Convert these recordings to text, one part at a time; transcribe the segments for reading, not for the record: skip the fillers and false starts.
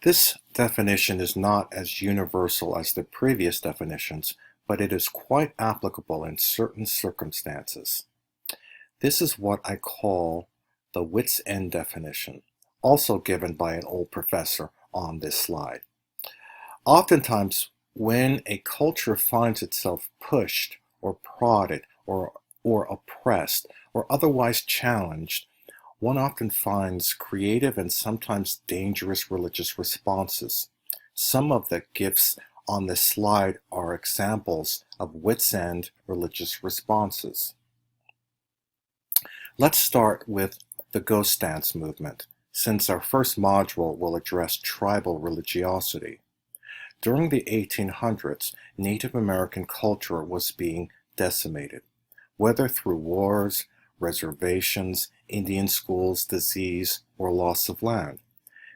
This definition is not as universal as the previous definitions, but it is quite applicable in certain circumstances. This is what I call the Wits End definition, also given by an old professor on this slide. Oftentimes, when a culture finds itself pushed or prodded or oppressed or otherwise challenged, one often finds creative and sometimes dangerous religious responses. Some of the gifts on this slide are examples of wits end religious responses. Let's start with the ghost dance movement, since our first module will address tribal religiosity. During the 1800s, Native American culture was being decimated, whether through wars, reservations, Indian schools, disease, or loss of land.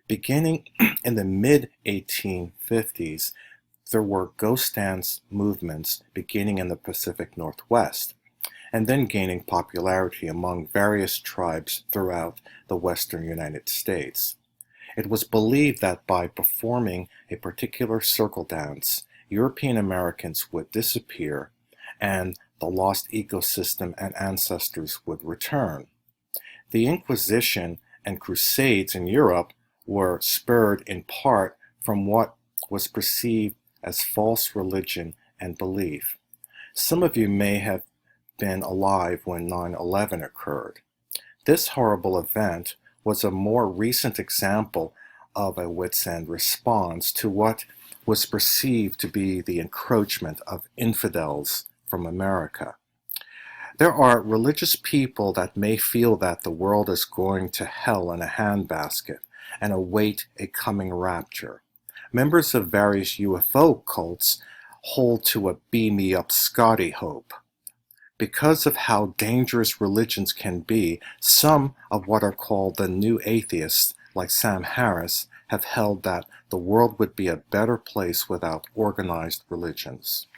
Beginning in the mid-1850s, there were ghost dance movements beginning in the Pacific Northwest, and then gaining popularity among various tribes throughout the western United States. It was believed that by performing a particular circle dance, European Americans would disappear and the lost ecosystem and ancestors would return. The Inquisition and Crusades in Europe were spurred in part from what was perceived as false religion and belief. Some of you may have been alive when 9/11 occurred. This horrible event was a more recent example of a wits end response to what was perceived to be the encroachment of infidels from America. There are religious people that may feel that the world is going to hell in a handbasket and await a coming rapture. Members of various UFO cults hold to a beam me up Scotty hope. Because of how dangerous religions can be, some of what are called the new atheists, like Sam Harris, have held that the world would be a better place without organized religions.